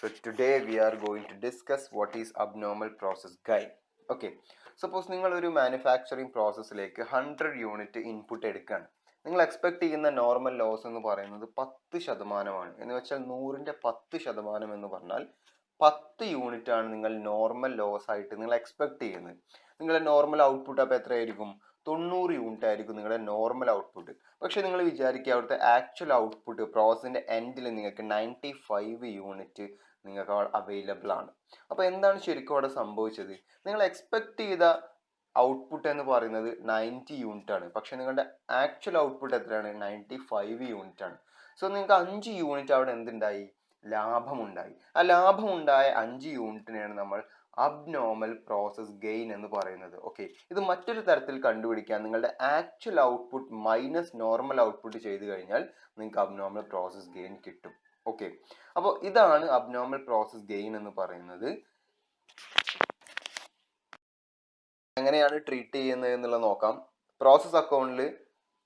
So today we are going to discuss what is abnormal process gain. Okay, suppose നിങ്ങൾ ഒരു manufacturing പ്രോസസ്സിലേക്ക് 100 unit input എടുക്കുകയാണ്. നിങ്ങൾ expect ചെയ്യുന്ന normal loss എന്ന് പറയുന്നത് 10%. എന്ന് വെച്ചാൽ 100ന്റെ 10% എന്ന് പറഞ്ഞാൽ 10 യൂണിറ്റ് ആണ് നിങ്ങൾ നോർമൽ ലോസ് ആയിട്ട് നിങ്ങൾ എക്സ്പെക്ട് ചെയ്യുന്നത്. നിങ്ങളുടെ നോർമൽ ഔട്ട്പുട്ട് അപ്പോൾ എത്രയായിരിക്കും? 90 യൂണിറ്റ് ആയിരിക്കും നിങ്ങളുടെ നോർമൽ ഔട്ട്പുട്ട്. പക്ഷെ നിങ്ങൾ വിചാരിക്കുക അവിടുത്തെ ആക്ച്വൽ ഔട്ട്പുട്ട് പ്രോസസ്സിന്റെ എൻഡിൽ നിങ്ങൾക്ക് 95 യൂണിറ്റ് നിങ്ങൾക്ക് അവൈലബിൾ ആണ്. അപ്പോൾ എന്താണ് ശരിക്കും അവിടെ സംഭവിച്ചത്? നിങ്ങൾ എക്സ്പെക്ട് ചെയ്ത ഔട്ട്പുട്ട് എന്ന് പറയുന്നത് 90 യൂണിറ്റ് ആണ്. പക്ഷെ നിങ്ങളുടെ ആക്ച്വൽ ഔട്ട്പുട്ട് എത്രയാണ്? 95 യൂണിറ്റ് ആണ്. സോ നിങ്ങൾക്ക് 5 യൂണിറ്റ് അവിടെ എന്തുണ്ടായി? ലാഭമുണ്ടായി. ആ ലാഭമുണ്ടായ 5 യൂണിറ്റിനെയാണ് നമ്മൾ അബ്നോർമൽ പ്രോസസ് ഗെയിൻ എന്ന് പറയുന്നത്. ഓക്കെ, ഇത് മറ്റൊരു തരത്തിൽ കണ്ടുപിടിക്കാൻ നിങ്ങളുടെ actual output minus normal output ചെയ്ത് കഴിഞ്ഞാൽ നിങ്ങൾക്ക് അബ്നോർമൽ പ്രോസസ് ഗെയിൻ കിട്ടും. ഓക്കെ, അപ്പോൾ ഇതാണ് അബ്നോർമൽ പ്രോസസ് ഗെയിൻ എന്ന് പറയുന്നത്. എങ്ങനെയാണ് ട്രീറ്റ് ചെയ്യുന്നത് എന്നുള്ളത് നോക്കാം. പ്രോസസ് അക്കൗണ്ടിൽ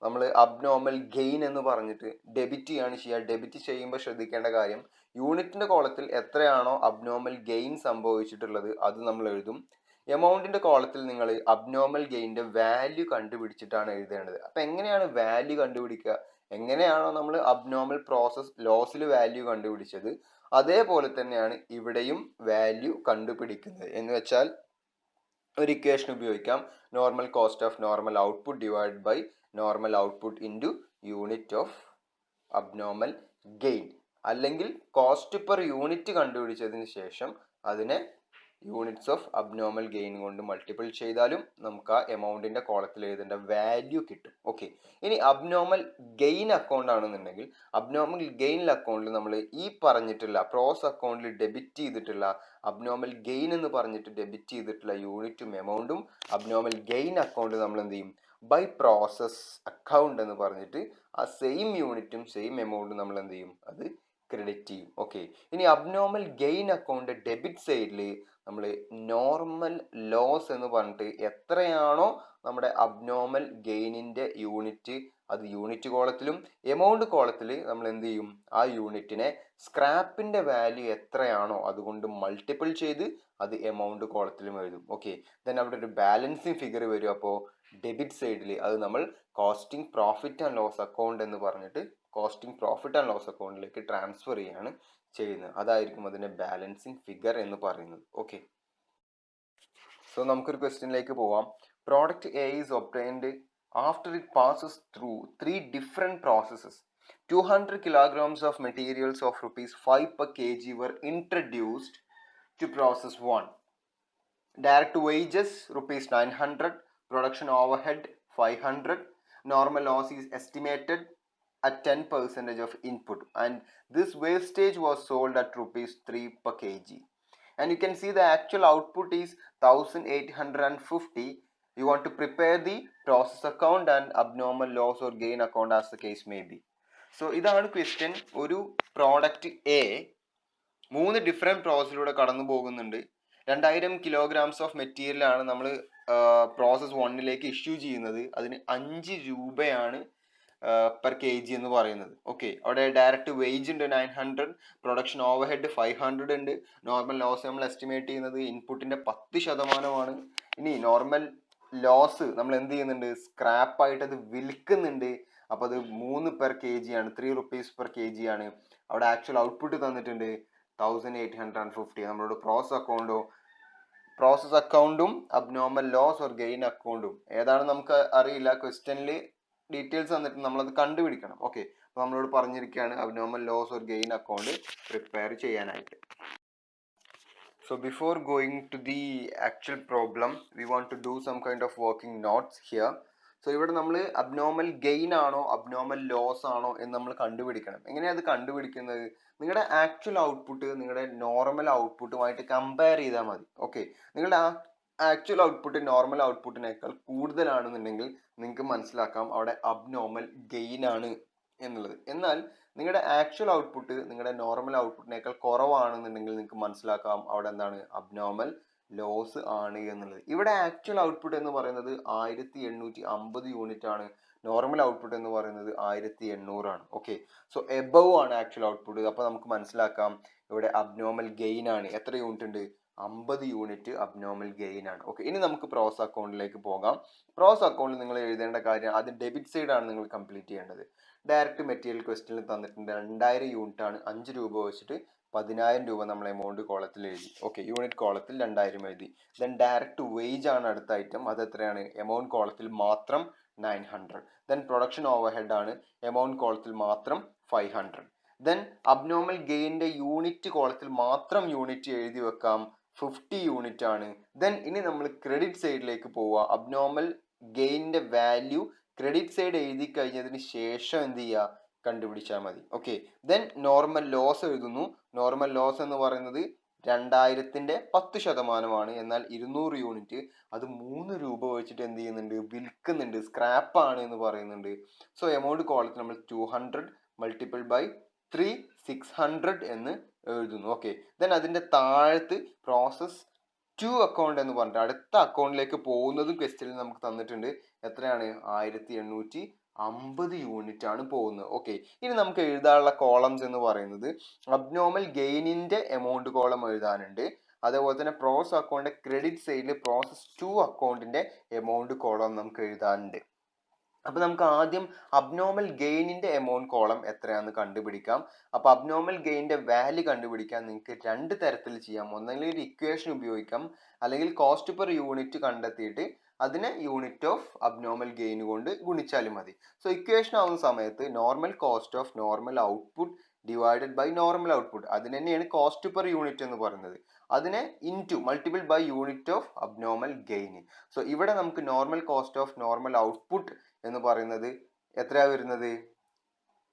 നമ്മൾ അബ്നോർമൽ ഗെയിൻ എന്ന് പറഞ്ഞിട്ട് ഡെബിറ്റ് ചെയ്യാണ് ചെയ്യുക. ഡെബിറ്റ് ചെയ്യുമ്പോൾ ശ്രദ്ധിക്കേണ്ട കാര്യം, യൂണിറ്റിന്റെ കോളത്തിൽ എത്രയാണോ അബ്നോർമൽ ഗെയിൻ സംഭവിച്ചിട്ടുള്ളത് അത് നമ്മൾ എഴുതും. എമൗണ്ടിന്റെ കോളത്തിൽ നിങ്ങൾ അബ്നോർമൽ ഗെയിൻ്റെ വാല്യൂ കണ്ടുപിടിച്ചിട്ടാണ് എഴുതേണ്ടത്. അപ്പം എങ്ങനെയാണ് വാല്യൂ കണ്ടുപിടിക്കുക? എങ്ങനെയാണോ നമ്മൾ അബ്നോർമൽ പ്രോസസ് ലോസിൽ വാല്യൂ കണ്ടുപിടിച്ചത് അതേപോലെ തന്നെയാണ് ഇവിടെയും വാല്യൂ കണ്ടുപിടിക്കുന്നത്. എന്ന് വെച്ചാൽ ഒരു ഇക്വേഷൻ ഉപയോഗിക്കാം, normal cost of normal output divide by normal output into unit of abnormal gain. അല്ലെങ്കിൽ കോസ്റ്റ് പെർ യൂണിറ്റ് കണ്ടുപിടിച്ചതിന് ശേഷം അതിനെ യൂണിറ്റ്സ് ഓഫ് അബ്നോർമൽ ഗെയിൻ കൊണ്ട് മൾട്ടിപ്പിൾ ചെയ്താലും നമുക്ക് ആ എമൗണ്ടിന്റെ കോളത്തിൽ എഴുതേണ്ട വാല്യൂ കിട്ടും. ഓക്കെ, ഇനി അബ്നോർമൽ ഗെയിൻ അക്കൗണ്ട് ആണെന്നുണ്ടെങ്കിൽ അബ്നോർമൽ ഗെയിൻ അക്കൗണ്ടിൽ നമ്മൾ ഈ പറഞ്ഞിട്ടുള്ള പ്രോസസ് അക്കൗണ്ടിൽ ഡെബിറ്റ് ചെയ്തിട്ടുള്ള അബ്നോർമൽ ഗെയിൻ എന്ന് പറഞ്ഞിട്ട് ഡെബിറ്റ് ചെയ്തിട്ടുള്ള യൂണിറ്റും എമൗണ്ടും അബ്നോർമൽ ഗെയിൻ അക്കൗണ്ട് നമ്മൾ എന്ത് ചെയ്യും? ബൈ പ്രോസസ് അക്കൗണ്ട് എന്ന് പറഞ്ഞിട്ട് ആ സെയിം യൂണിറ്റും സെയിം എമൗണ്ടും നമ്മൾ എന്ത് ചെയ്യും? അത് ക്രെഡിറ്റ് ചെയ്യും. ഓക്കെ, ഇനി അബ്നോർമൽ ഗെയിൻ അക്കൗണ്ട് ഡെബിറ്റ് സൈഡിൽ നമ്മൾ നോർമൽ ലോസ് എന്ന് പറഞ്ഞിട്ട് എത്രയാണോ നമ്മുടെ അബ്നോർമൽ ഗെയിനിൻ്റെ യൂണിറ്റ് അത് യൂണിറ്റ് കോളത്തിലും എമൗണ്ട് കോളത്തിൽ നമ്മൾ എന്ത് ചെയ്യും? ആ യൂണിറ്റിനെ സ്ക്രാപ്പിൻ്റെ വാല്യൂ എത്രയാണോ അതുകൊണ്ട് മൾട്ടിപ്പിൾ ചെയ്ത് അത് എമൗണ്ട് കോളത്തിലും എഴുതും. ഓക്കെ, ദെൻ അവിടെ ഒരു ബാലൻസിങ് ഫിഗർ വരും. അപ്പോൾ ഡെബിറ്റ് സൈഡിൽ അത് നമ്മൾ costing profit and loss account എന്ന് പറഞ്ഞിട്ട് കോസ്റ്റിംഗ് പ്രോഫിറ്റ് ആൻഡ് ലോസ് അക്കൗണ്ടിലേക്ക് ട്രാൻസ്ഫർ ചെയ്യാണ് ചെയ്യുന്നത്. അതായിരിക്കും അതിൻ്റെ ബാലൻസിങ് ഫിഗർ എന്ന് പറയുന്നത്. ഓക്കെ, സോ നമുക്കൊരു ക്വസ്റ്റ്യനിലേക്ക് പോവാം. Product A is obtained after it passes through 3 different processes. 200 kilograms of materials of rupees 5 per kg were introduced to process 1. Direct wages rupees 900, production overhead 500, normal loss is estimated at 10% of input, and this wastage was sold at rupees 3 per kg. And you can see the actual output is 1850. You want to prepare the process account and abnormal loss or gain account as the case may be. So ഇതാണ് question. ഒരു product A 3 different പ്രോസസ്സിലൂടെ കടന്നു പോകുന്നുണ്ട്. 2000 kilograms of മെറ്റീരിയലാണ് നമ്മൾ process 1ലേക്ക് issue ചെയ്യുന്നത്. അതിന് 5 രൂപയാണ് per K G എന്ന് പറയുന്നത്. ഓക്കെ, അവിടെ ഡയറക്റ്റ് വേജ് ഉണ്ട് 900, പ്രൊഡക്ഷൻ ഓവർ ഹെഡ് 500 ഉണ്ട്. നോർമൽ ലോസ് നമ്മൾ എസ്റ്റിമേറ്റ് ചെയ്യുന്നത് ഇൻപുട്ടിൻ്റെ 10%. ഇനി നോർമൽ ലോസ് നമ്മൾ എന്ത് ചെയ്യുന്നുണ്ട്? സ്ക്രാപ്പായിട്ട് അത് വിൽക്കുന്നുണ്ട്. അപ്പോൾ അത് 3 പെർ കെ ജി ആണ്, 3 rupees പെർ കെ ജി ആണ്. അവിടെ ആക്ച്വൽ ഔട്ട്പുട്ട് തന്നിട്ടുണ്ട് 1850. നമ്മളോട് പ്രോസസ് അക്കൗണ്ടും അബ്നോർമൽ ലോസ് ഓർ ഗെയിൻ അക്കൗണ്ടും ഏതാണ് നമുക്ക് അറിയില്ല. ക്വസ്റ്റ്യനിൽ ഡീറ്റെയിൽസ് തന്നിട്ട് നമ്മളത് കണ്ടുപിടിക്കണം. ഓക്കെ, അപ്പോൾ നമ്മളോട് പറഞ്ഞിരിക്കുകയാണ് abnormal loss or gain account prepare ചെയ്യാനായിട്ട്. So before going to the actual problem, we want to do some kind of working notes here. So ഇവിടെ നമ്മൾ അബ്നോർമൽ ഗെയിൻ ആണോ അബ്നോർമൽ ലോസ് ആണോ എന്ന് നമ്മൾ കണ്ടുപിടിക്കണം. എങ്ങനെയാണ് അത് കണ്ടുപിടിക്കുന്നത്? നിങ്ങളുടെ ആക്ച്വൽ ഔട്ട്പുട്ട് നിങ്ങളുടെ നോർമൽ ഔട്ട്പുട്ടുമായിട്ട് കമ്പയർ ചെയ്താൽ മതി. ഓക്കെ, നിങ്ങളുടെ ആക്ച്വൽ ഔട്ട്പുട്ട് നോർമൽ ഔട്ട്പുട്ടിനേക്കാൾ കൂടുതലാണെന്നുണ്ടെങ്കിൽ നിങ്ങൾക്ക് മനസ്സിലാക്കാം അവിടെ അബ്നോർമൽ ഗെയിൻ ആണ് എന്നുള്ളത്. എന്നാൽ നിങ്ങളുടെ ആക്ച്വൽ ഔട്ട്പുട്ട് നിങ്ങളുടെ നോർമൽ ഔട്ട്പുട്ടിനേക്കാൾ കുറവാണെന്നുണ്ടെങ്കിൽ നിങ്ങൾക്ക് മനസ്സിലാക്കാം അവിടെ എന്താണ്? അബ്നോർമൽ ലോസ് ആണ് എന്നുള്ളത്. ഇവിടെ ആക്ച്വൽ ഔട്ട്പുട്ട് എന്ന് പറയുന്നത് 1850 യൂണിറ്റ് ആണ്. നോർമൽ ഔട്ട്പുട്ട് എന്ന് പറയുന്നത് 1800 ആണ്. ഓക്കെ, സോ എബവ് ആണ് ആക്ച്വൽ ഔട്ട്പുട്ട്. അപ്പോൾ നമുക്ക് മനസ്സിലാക്കാം ഇവിടെ അബ്നോർമൽ ഗെയിൻ ആണ്. എത്ര യൂണിറ്റ് ഉണ്ട്? 50 യൂണിറ്റ് അബ്നോർമൽ ഗെയിൻ ആണ്. ഓക്കെ, ഇനി നമുക്ക് പ്രോസ് അക്കൗണ്ടിലേക്ക് പോകാം. പ്രോസ് അക്കൗണ്ടിൽ നിങ്ങൾ എഴുതേണ്ട കാര്യം ആദ്യം ഡെബിറ്റ് സൈഡ് ആണ് നിങ്ങൾ കംപ്ലീറ്റ് ചെയ്യേണ്ടത്. ഡയറക്റ്റ് മെറ്റീരിയൽ ക്വസ്റ്റ്യനിൽ തന്നിട്ടുണ്ട് 2000 യൂണിറ്റ് ആണ്. 5 രൂപ വെച്ചിട്ട് 10,000 രൂപ നമ്മൾ എമൗണ്ട് കോളത്തിൽ എഴുതി. ഓക്കെ, യൂണിറ്റ് കോളത്തിൽ 2000 എഴുതി. ദെൻ ഡയറക്റ്റ് വേജ് ആണ് അടുത്ത ഐറ്റം. അത് എത്രയാണ്? എമൗണ്ട് കോളത്തിൽ മാത്രം 900. ദെൻ പ്രൊഡക്ഷൻ ഓവർ ഹെഡ് ആണ്. എമൗണ്ട് കോളത്തിൽ മാത്രം 500. ദെൻ അബ്നോർമൽ ഗെയിൻ്റെ യൂണിറ്റ് കോളത്തിൽ മാത്രം യൂണിറ്റ് എഴുതി വെക്കാം, 50 യൂണിറ്റ് ആണ്. ദെൻ ഇനി നമ്മൾ ക്രെഡിറ്റ് സൈഡിലേക്ക് പോവുക. അബ്നോർമൽ ഗെയിൻ്റെ വാല്യൂ ക്രെഡിറ്റ് സൈഡ് എഴുതി കഴിഞ്ഞതിന് ശേഷം എന്ത് ചെയ്യുക? കണ്ടുപിടിച്ചാൽ മതി. ഓക്കെ, ദെൻ നോർമൽ ലോസ് എഴുതുന്നു. നോർമൽ ലോസ് എന്ന് പറയുന്നത് 2000-ന്റെ 10%, എന്നാൽ 200 യൂണിറ്റ് അത് 3 രൂപ വെച്ചിട്ട് എന്ത് ചെയ്യുന്നുണ്ട്? വിൽക്കുന്നുണ്ട്, സ്ക്രാപ്പ് ആണ് എന്ന് പറയുന്നുണ്ട്. സോ എമൗണ്ട് കോളത്തിൽ നമ്മൾ 200 മൾട്ടിപ്പിൾ ബൈ 3 600 എന്ന് എഴുതുന്നു. ഓക്കെ, ദെൻ അതിൻ്റെ താഴത്ത് പ്രോസസ് 2 അക്കൗണ്ട് എന്ന് പറഞ്ഞിട്ട് അടുത്ത അക്കൗണ്ടിലേക്ക് പോകുന്നതും ക്വസ്റ്റ്യനിൽ നമുക്ക് തന്നിട്ടുണ്ട്. എത്രയാണ്? 1850 യൂണിറ്റ് ആണ് പോകുന്നത്. ഓക്കെ, ഇനി നമുക്ക് എഴുതാനുള്ള കോളംസ് എന്ന് പറയുന്നത് അബ്നോർമൽ ഗെയിനിന്റെ എമൗണ്ട് കോളം എഴുതാനുണ്ട്. അതേപോലെ തന്നെ പ്രോസ് അക്കൗണ്ടിന്റെ ക്രെഡിറ്റ് സൈഡിൽ പ്രോസസ് 2 അക്കൗണ്ടിന്റെ എമൗണ്ട് കോളം നമുക്ക് എഴുതാനുണ്ട്. അപ്പൊ നമുക്ക് ആദ്യം അബ്നോർമൽ ഗെയിനിന്റെ എമൗണ്ട് കോളം എത്രയാണെന്ന് കണ്ടുപിടിക്കാം. അപ്പൊ അബ്നോർമൽ ഗെയിനിന്റെ വാല്യൂ കണ്ടുപിടിക്കാൻ നിങ്ങൾക്ക് 2 തരത്തിൽ ചെയ്യാം. ഒന്നെങ്കിൽ ഒരു ഇക്വേഷൻ ഉപയോഗിക്കാം, അല്ലെങ്കിൽ കോസ്റ്റ് പെർ യൂണിറ്റ് കണ്ടെത്തിയിട്ട് അതിനെ യൂണിറ്റ് ഓഫ് അബ്നോർമൽ ഗെയിൻ കൊണ്ട് ഗുണിച്ചാലും മതി. സോ ഇക്വേഷൻ ആവുന്ന സമയത്ത് normal cost of normal output divided by normal output, അതിന് തന്നെയാണ് കോസ്റ്റ് പെർ യൂണിറ്റ് എന്ന് പറയുന്നത്. അതിനെ into multiple by unit of abnormal gain. So ഇവിടെ നമുക്ക് normal cost of normal output എന്ന് പറയുന്നത് എത്രയാ വരുന്നത്?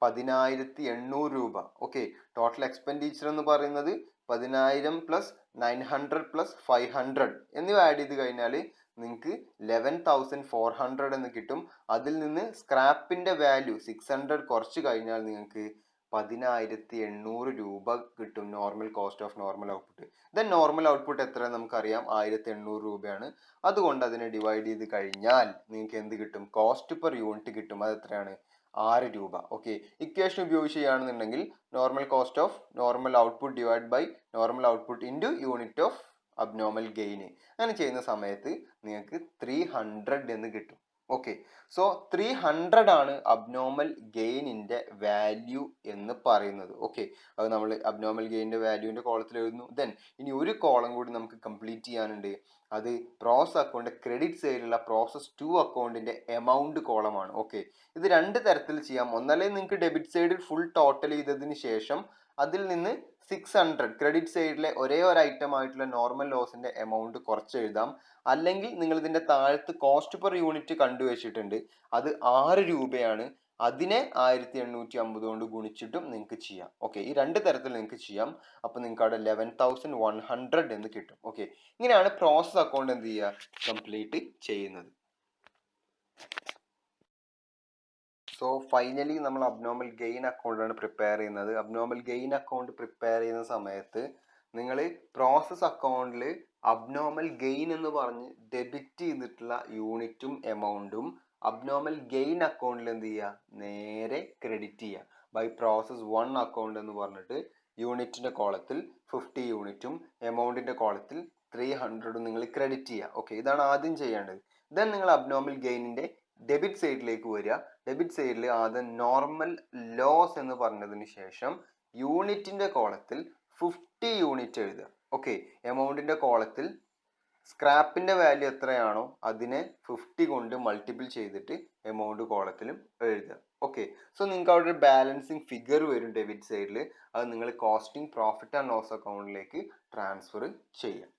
10,800 രൂപ. ഓക്കെ, ടോട്ടൽ എക്സ്പെൻഡിച്ചർ എന്ന് പറയുന്നത് 10,000 പ്ലസ് 900 പ്ലസ് 500 എന്നിവ ആഡ് ചെയ്ത് കഴിഞ്ഞാൽ നിങ്ങൾക്ക് 11,400 എന്ന് കിട്ടും. അതിൽ നിന്ന് സ്ക്രാപ്പിന്റെ വാല്യൂ 600 കുറച്ച് കഴിഞ്ഞാൽ നിങ്ങൾക്ക് 10,800 രൂപ കിട്ടും, normal cost of normal output. Then normal output എത്ര നമുക്കറിയാം? 1,800 രൂപയാണ്. അതുകൊണ്ട് അതിനെ ഡിവൈഡ് ചെയ്ത് കഴിഞ്ഞാൽ നിങ്ങൾക്ക് എന്ത് കിട്ടും? കോസ്റ്റ് പെർ യൂണിറ്റ് കിട്ടും. അത് എത്രയാണ്? 6 രൂപ. ഓക്കെ, ഇക്വേഷൻ ഉപയോഗിച്ച് ചെയ്യുകയാണെന്നുണ്ടെങ്കിൽ normal cost of normal output divide by normal output into unit of abnormal gain, അങ്ങനെ ചെയ്യുന്ന സമയത്ത് നിങ്ങൾക്ക് 300 എന്ന് കിട്ടും. ഓക്കെ, സോ 300 ആണ് അബ്നോർമൽ ഗെയിനിന്റെ വാല്യൂ എന്ന് പറയുന്നത്. ഓക്കെ, അത് നമ്മൾ അബ്നോർമൽ ഗെയിനിന്റെ വാല്യൂവിന്റെ കോളത്തിൽ എഴുതുന്നു. ദെൻ ഇനി ഒരു കോളം കൂടി നമുക്ക് കംപ്ലീറ്റ് ചെയ്യാനുണ്ട്. അത് പ്രോസ് അക്കൗണ്ട് ക്രെഡിറ്റ് സൈഡിലുള്ള പ്രോസസ് 2 അക്കൗണ്ടിന്റെ എമൗണ്ട് കോളമാണ്. ഓക്കെ, ഇത് 2 തരത്തിൽ ചെയ്യാം. ഒന്നല്ലേ നിങ്ങൾക്ക് ഡെബിറ്റ് സൈഡിൽ ഫുൾ ടോട്ടൽ ചെയ്തതിന് ശേഷം അതിൽ നിന്ന് 600 ക്രെഡിറ്റ് സൈഡിലെ ഒരേ ഒരു ഐറ്റം ആയിട്ടുള്ള നോർമൽ ലോസിന്റെ എമൗണ്ട് കുറച്ച് എഴുതാം. അല്ലെങ്കിൽ നിങ്ങൾ ഇതിന്റെ താഴത്ത് കോസ്റ്റ് പെർ യൂണിറ്റ് കണ്ടുവച്ചിട്ടുണ്ട്, അത് 6 രൂപയാണ്. അതിനെ 1850 കൊണ്ട് ഗുണിച്ചിട്ടും നിങ്ങൾക്ക് ചെയ്യാം. ഓക്കെ, ഈ 2 തരത്തിൽ നിങ്ങൾക്ക് ചെയ്യാം. അപ്പൊ നിങ്ങൾക്ക് അവിടെ 11,100 എന്ന് കിട്ടും. ഓക്കെ, ഇങ്ങനെയാണ് പ്രോസസ് അക്കൗണ്ട് എന്ത് ചെയ്യുക? കംപ്ലീറ്റ് ചെയ്യുന്നത്. സോ ഫൈനലി നമ്മൾ അബ്നോർമൽ ഗെയിൻ അക്കൗണ്ടാണ് പ്രിപ്പയർ ചെയ്യുന്നത്. അബ്നോർമൽ ഗെയിൻ അക്കൗണ്ട് പ്രിപ്പയർ ചെയ്യുന്ന സമയത്ത് നിങ്ങൾ പ്രോസസ് അക്കൗണ്ടിൽ അബ്നോർമൽ ഗെയിൻ എന്ന് പറഞ്ഞ് ഡെബിറ്റ് ചെയ്തിട്ടുള്ള യൂണിറ്റും എമൗണ്ടും അബ്നോർമൽ ഗെയിൻ അക്കൗണ്ടിൽ എന്ത് ചെയ്യുക? നേരെ ക്രെഡിറ്റ് ചെയ്യുക. ബൈ പ്രോസസ് 1 അക്കൗണ്ട് എന്ന് പറഞ്ഞിട്ട് യൂണിറ്റിന്റെ കോളത്തിൽ 50 യൂണിറ്റും എമൗണ്ടിന്റെ കോളത്തിൽ 300 നിങ്ങൾ ക്രെഡിറ്റ് ചെയ്യുക. ഓക്കെ, ഇതാണ് ആദ്യം ചെയ്യേണ്ടത്. ദെൻ നിങ്ങൾ അബ്നോർമൽ ഗെയിനിന്റെ ഡെബിറ്റ് സൈഡിലേക്ക് വരിക. ഡെബിറ്റ് സൈഡിൽ ആദ്യം നോർമൽ ലോസ് എന്ന് പറഞ്ഞതിന് ശേഷം യൂണിറ്റിന്റെ കോളത്തിൽ 50 യൂണിറ്റ് എഴുതുക. ഓക്കെ, എമൗണ്ടിന്റെ കോളത്തിൽ സ്ക്രാപ്പിന്റെ വാല്യൂ എത്രയാണോ അതിനെ 50 കൊണ്ട് മൾട്ടിപ്പിൾ ചെയ്തിട്ട് എമൗണ്ട് കോളത്തിലും എഴുതുക. ഓക്കെ, സോ നിങ്ങൾക്ക് അവിടെ ഒരു ബാലൻസിങ് ഫിഗർ വരും ഡെബിറ്റ് സൈഡിൽ. അത് നിങ്ങൾ കോസ്റ്റിംഗ് പ്രോഫിറ്റ് ആൻഡ് ലോസ് അക്കൗണ്ടിലേക്ക് ട്രാൻസ്ഫർ ചെയ്യാം.